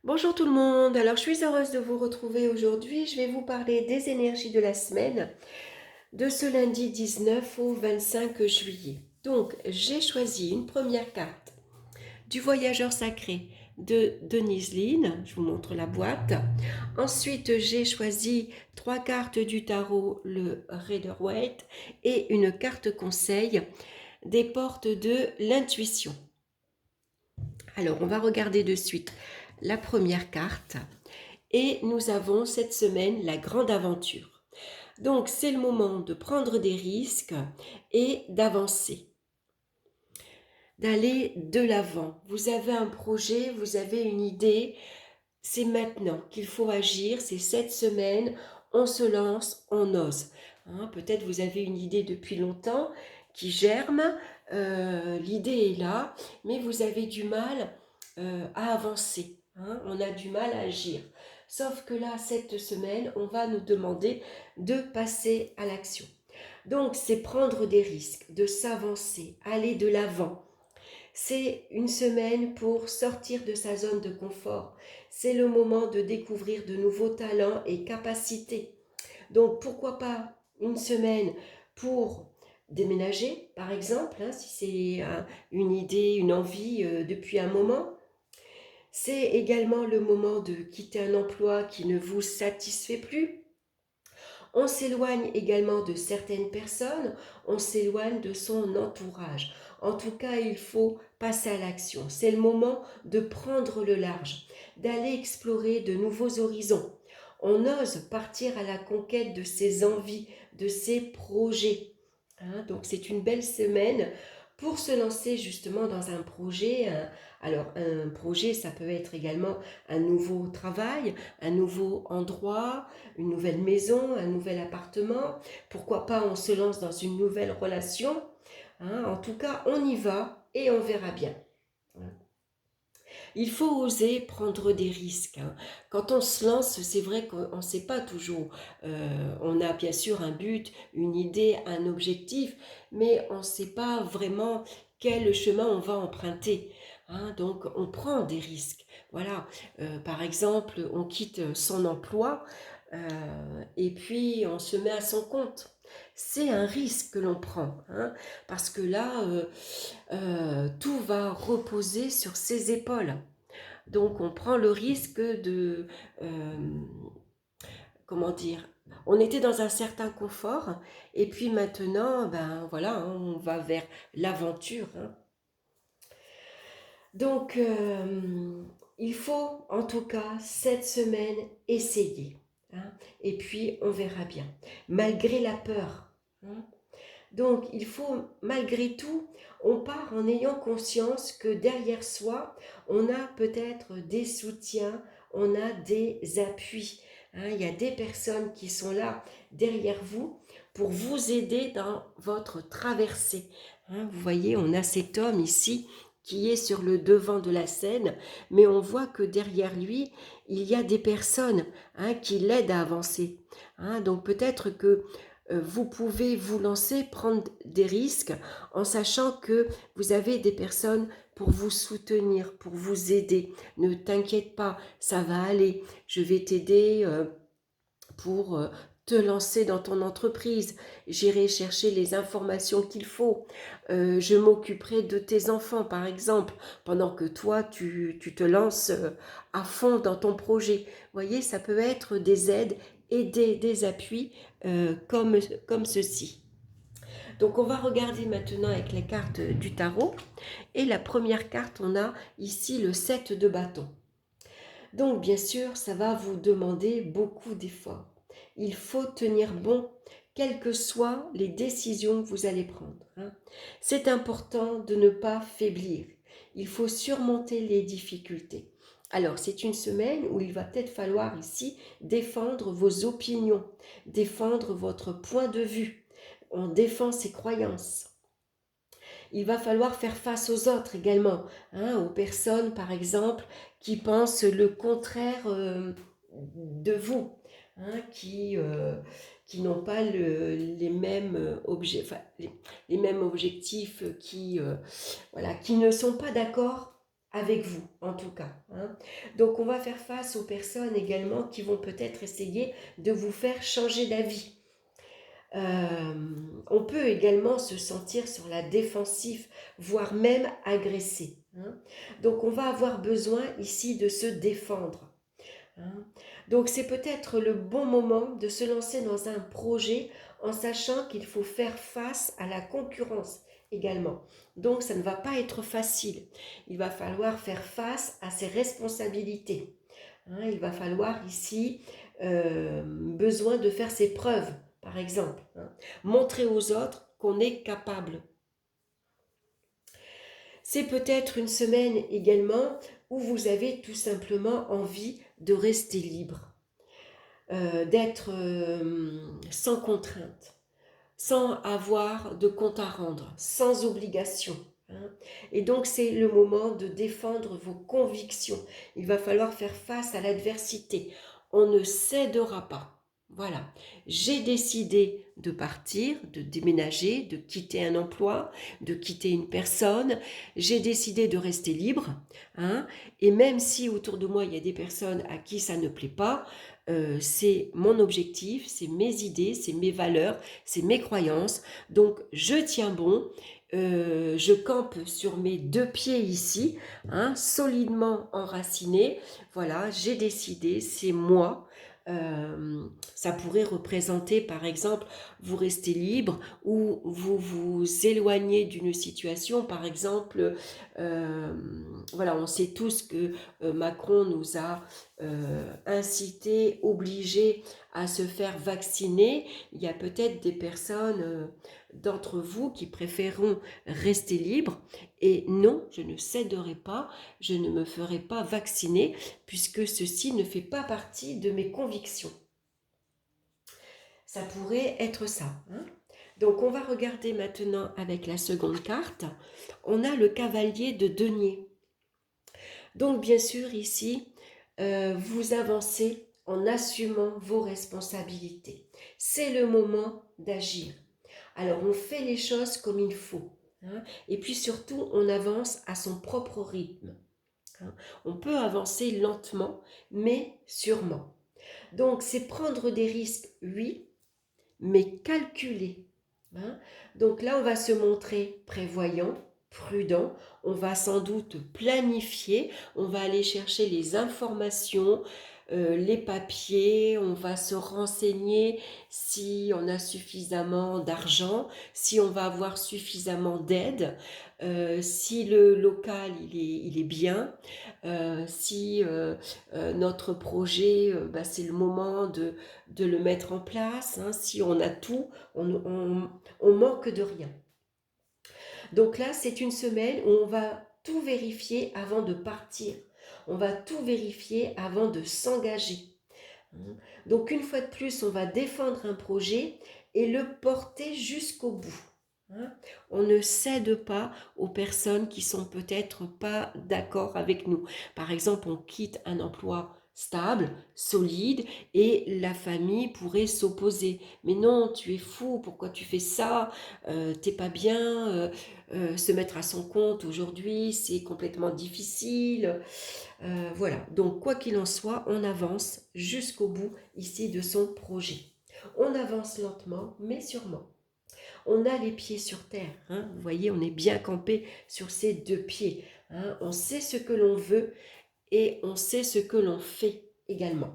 Bonjour tout le monde, alors je suis heureuse de vous retrouver aujourd'hui. Je vais vous parler des énergies de la semaine de ce lundi 19 au 25 juillet. Donc j'ai choisi une première carte du voyageur sacré de Denise Lynn, je vous montre la boîte. Ensuite j'ai choisi 3 cartes du tarot, le Rider-Waite, et une carte conseil des portes de l'intuition. Alors on va regarder de suite la première carte. Et nous avons cette semaine la grande aventure. Donc c'est le moment de prendre des risques et d'avancer, d'aller de l'avant. Vous avez un projet, vous avez une idée, c'est maintenant qu'il faut agir, c'est cette semaine, on se lance, on ose. Peut-être vous avez une idée depuis longtemps qui germe, l'idée est là, mais vous avez du mal à avancer. On a du mal à agir. Sauf que là, cette semaine, on va nous demander de passer à l'action. Donc, c'est prendre des risques, de s'avancer, aller de l'avant. C'est une semaine pour sortir de sa zone de confort. C'est le moment de découvrir de nouveaux talents et capacités. Donc, pourquoi pas une semaine pour déménager, par exemple, si c'est une idée, une envie depuis un moment. C'est également le moment de quitter un emploi qui ne vous satisfait plus. On s'éloigne également de certaines personnes, on s'éloigne de son entourage. En tout cas, il faut passer à l'action. C'est le moment de prendre le large, d'aller explorer de nouveaux horizons. On ose partir à la conquête de ses envies, de ses projets. Donc c'est une belle semaine pour se lancer justement dans un projet. Alors un projet, ça peut être également un nouveau travail, un nouveau endroit, une nouvelle maison, un nouvel appartement. Pourquoi pas on se lance dans une nouvelle relation. En tout cas, on y va et on verra bien. Il faut oser prendre des risques. Quand on se lance, c'est vrai qu'on ne sait pas toujours. On a bien sûr un but, une idée, un objectif, mais on ne sait pas vraiment quel chemin on va emprunter. Donc on prend des risques. Voilà. Par exemple, on quitte son emploi et puis on se met à son compte. C'est un risque que l'on prend, parce que là, tout va reposer sur ses épaules. Donc on prend le risque de, comment dire, on était dans un certain confort et puis maintenant, ben voilà, on va vers l'aventure. Donc il faut en tout cas cette semaine essayer. Et puis on verra bien, malgré la peur. Donc, il faut, malgré tout, on part en ayant conscience que derrière soi, on a peut-être des soutiens, on a des appuis. Il y a des personnes qui sont là derrière vous pour vous aider dans votre traversée. Vous voyez, on a cet homme ici qui est sur le devant de la scène, mais on voit que derrière lui, il y a des personnes qui l'aident à avancer. Donc peut-être que vous pouvez vous lancer, prendre des risques en sachant que vous avez des personnes pour vous soutenir, pour vous aider. Ne t'inquiète pas, ça va aller. Je vais t'aider pour te lancer dans ton entreprise. J'irai chercher les informations qu'il faut. Je m'occuperai de tes enfants, par exemple, pendant que toi, tu te lances à fond dans ton projet. Vous voyez, ça peut être des aides et des appuis comme ceci. Donc, on va regarder maintenant avec les cartes du tarot. Et la première carte, on a ici le 7 de bâton. Donc, bien sûr, ça va vous demander beaucoup d'efforts. Il faut tenir bon, quelles que soient les décisions que vous allez prendre. C'est important de ne pas faiblir. Il faut surmonter les difficultés. Alors, c'est une semaine où il va peut-être falloir ici défendre vos opinions, défendre votre point de vue. On défend ses croyances. Il va falloir faire face aux autres également, aux personnes par exemple qui pensent le contraire de vous, qui n'ont pas les mêmes les mêmes objectifs, qui ne sont pas d'accord avec vous, en tout cas. Hein. Donc, on va faire face aux personnes également qui vont peut-être essayer de vous faire changer d'avis. On peut également se sentir sur la défensive, voire même agressé. Hein. Donc, on va avoir besoin ici de se défendre. Hein. Donc, c'est peut-être le bon moment de se lancer dans un projet en sachant qu'il faut faire face à la concurrence également. Donc, ça ne va pas être facile. Il va falloir faire face à ses responsabilités. Hein. Il va falloir ici besoin de faire ses preuves, par exemple. Hein. Montrer aux autres qu'on est capable. C'est peut-être une semaine également où vous avez tout simplement envie de rester libre, d'être sans contrainte, sans avoir de compte à rendre, sans obligation. Hein. Et donc c'est le moment de défendre vos convictions. Il va falloir faire face à l'adversité. On ne cédera pas. Voilà, j'ai décidé de partir, de déménager, de quitter un emploi, de quitter une personne. J'ai décidé de rester libre. Hein, et même si autour de moi, il y a des personnes à qui ça ne plaît pas, c'est mon objectif, c'est mes idées, c'est mes valeurs, c'est mes croyances. Donc, je tiens bon. Je campe sur mes deux pieds ici, hein, solidement enracinés. Voilà, j'ai décidé, c'est moi. Ça pourrait représenter, par exemple, vous restez libre ou vous vous éloignez d'une situation. Par exemple, voilà, on sait tous que Macron nous a incité, obligé à se faire vacciner. Il y a peut-être des personnes d'entre vous qui préféreront rester libres et non, je ne céderai pas, je ne me ferai pas vacciner puisque ceci ne fait pas partie de mes convictions. Ça pourrait être ça. Hein. Donc on va regarder maintenant avec la seconde carte. On a le cavalier de denier. Donc bien sûr ici, vous avancez en assumant vos responsabilités. C'est le moment d'agir. Alors on fait les choses comme il faut. Hein, et puis surtout, on avance à son propre rythme. Hein. On peut avancer lentement, mais sûrement. Donc c'est prendre des risques, oui, mais calculés. Hein. Donc là, on va se montrer prévoyant, prudent, on va sans doute planifier, on va aller chercher les informations, les papiers, on va se renseigner si on a suffisamment d'argent, si on va avoir suffisamment d'aide, si le local il est bien, si notre projet, c'est le moment de le mettre en place. Hein, si on a tout, on manque de rien. Donc là, c'est une semaine où on va tout vérifier avant de partir. On va tout vérifier avant de s'engager. Donc une fois de plus, on va défendre un projet et le porter jusqu'au bout. On ne cède pas aux personnes qui sont peut-être pas d'accord avec nous. Par exemple, on quitte un emploi stable, solide, et la famille pourrait s'opposer. Mais non, tu es fou, pourquoi tu fais ça? T'es pas bien, se mettre à son compte aujourd'hui, c'est complètement difficile. Voilà, donc quoi qu'il en soit, on avance jusqu'au bout ici de son projet. On avance lentement, mais sûrement. On a les pieds sur terre, hein. Vous voyez, on est bien campé sur ses deux pieds. Hein. On sait ce que l'on veut et on sait ce que l'on fait également.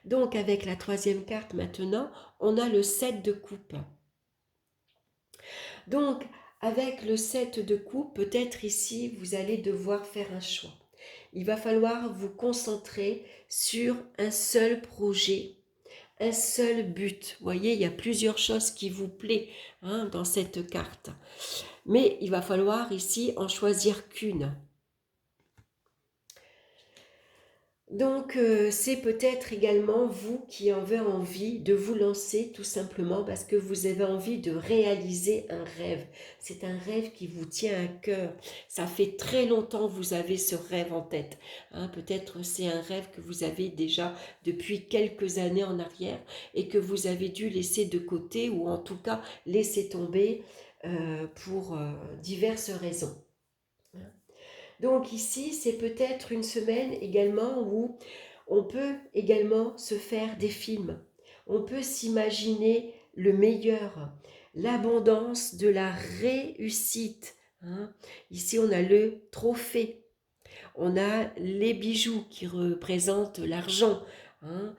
Donc avec la troisième carte maintenant, on a le 7 de coupe. Donc avec le 7 de coupe, peut-être ici, vous allez devoir faire un choix. Il va falloir vous concentrer sur un seul projet, un seul but. Vous voyez, il y a plusieurs choses qui vous plaisent, hein, dans cette carte. Mais il va falloir ici en choisir qu'une. Donc, c'est peut-être également vous qui avez envie de vous lancer tout simplement parce que vous avez envie de réaliser un rêve. C'est un rêve qui vous tient à cœur. Ça fait très longtemps que vous avez ce rêve en tête. Hein, peut-être c'est un rêve que vous avez déjà depuis quelques années en arrière et que vous avez dû laisser de côté ou en tout cas laisser tomber pour diverses raisons. Donc ici, c'est peut-être une semaine également où on peut également se faire des films. On peut s'imaginer le meilleur, l'abondance de la réussite. Hein. Ici, on a le trophée. On a les bijoux qui représentent l'argent. Hein.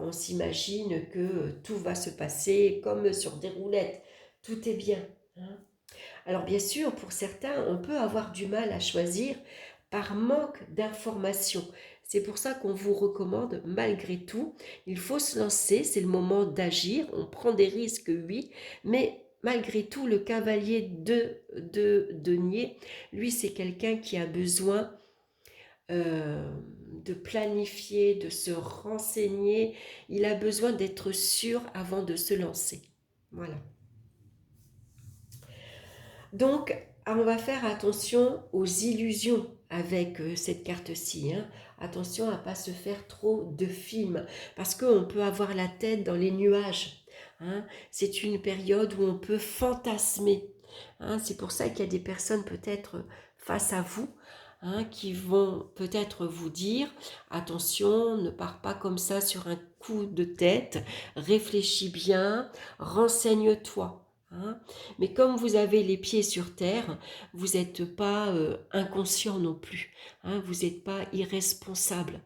On s'imagine que tout va se passer comme sur des roulettes. Tout est bien. Hein. Alors bien sûr, pour certains, on peut avoir du mal à choisir par manque d'informations. C'est pour ça qu'on vous recommande, malgré tout, il faut se lancer, c'est le moment d'agir, on prend des risques, oui, mais malgré tout, le cavalier de denier, lui, c'est quelqu'un qui a besoin de planifier, de se renseigner, il a besoin d'être sûr avant de se lancer. Voilà. Donc, on va faire attention aux illusions avec cette carte-ci. Hein. Attention à ne pas se faire trop de films, parce qu'on peut avoir la tête dans les nuages. Hein. C'est une période où on peut fantasmer. Hein. C'est pour ça qu'il y a des personnes peut-être face à vous, hein, qui vont peut-être vous dire, attention, ne pars pas comme ça sur un coup de tête, réfléchis bien, renseigne-toi. Hein. Mais comme vous avez les pieds sur terre, vous n'êtes pas inconscient non plus. Hein, vous n'êtes pas irresponsable.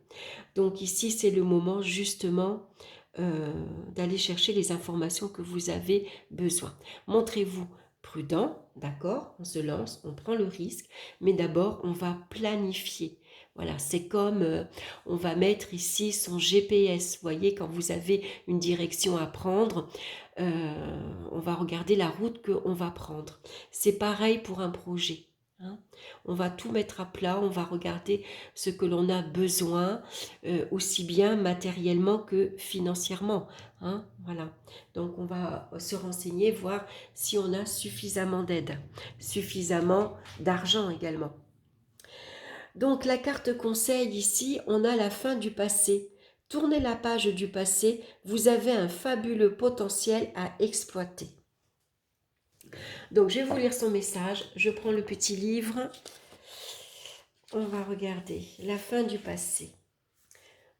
Donc ici, c'est le moment justement d'aller chercher les informations que vous avez besoin. Montrez-vous prudent, d'accord? On se lance, on prend le risque, mais d'abord, on va planifier. Voilà, c'est comme on va mettre ici son GPS. Vous voyez, quand vous avez une direction à prendre, on va regarder la route qu'on va prendre. C'est pareil pour un projet. Hein. On va tout mettre à plat, on va regarder ce que l'on a besoin, aussi bien matériellement que financièrement. Hein. Voilà. Donc on va se renseigner, voir si on a suffisamment d'aide, suffisamment d'argent également. Donc la carte conseil ici, on a la fin du passé. Tournez la page du passé, vous avez un fabuleux potentiel à exploiter. Donc je vais vous lire son message, je prends le petit livre, on va regarder la fin du passé.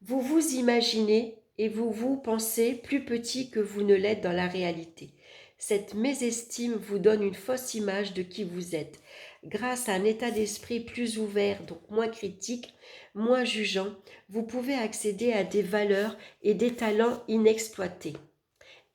Vous vous imaginez et vous vous pensez plus petit que vous ne l'êtes dans la réalité. Cette mésestime vous donne une fausse image de qui vous êtes. Grâce à un état d'esprit plus ouvert, donc moins critique, moins jugeant, vous pouvez accéder à des valeurs et des talents inexploités.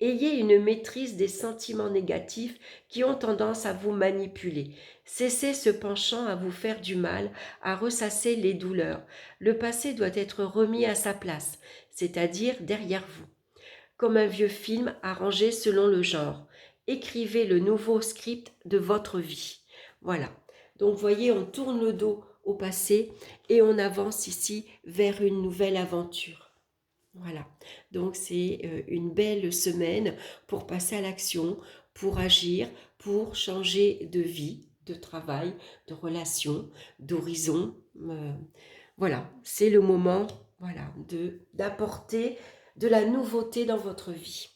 Ayez une maîtrise des sentiments négatifs qui ont tendance à vous manipuler. Cessez ce penchant à vous faire du mal, à ressasser les douleurs. Le passé doit être remis à sa place, c'est-à-dire derrière vous. Comme un vieux film arrangé selon le genre. Écrivez le nouveau script de votre vie. Voilà. Donc, vous voyez, on tourne le dos au passé et on avance ici vers une nouvelle aventure. Voilà, donc c'est une belle semaine pour passer à l'action, pour agir, pour changer de vie, de travail, de relation, d'horizon. Voilà, c'est le moment, voilà, d'apporter de la nouveauté dans votre vie.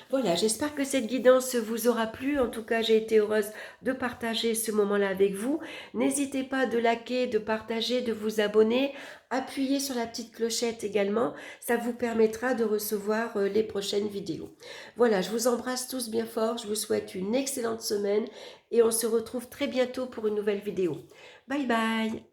Voilà, j'espère que cette guidance vous aura plu. En tout cas, j'ai été heureuse de partager ce moment-là avec vous. N'hésitez pas de liker, de partager, de vous abonner. Appuyez sur la petite clochette également. Ça vous permettra de recevoir les prochaines vidéos. Voilà, je vous embrasse tous bien fort. Je vous souhaite une excellente semaine et on se retrouve très bientôt pour une nouvelle vidéo. Bye bye!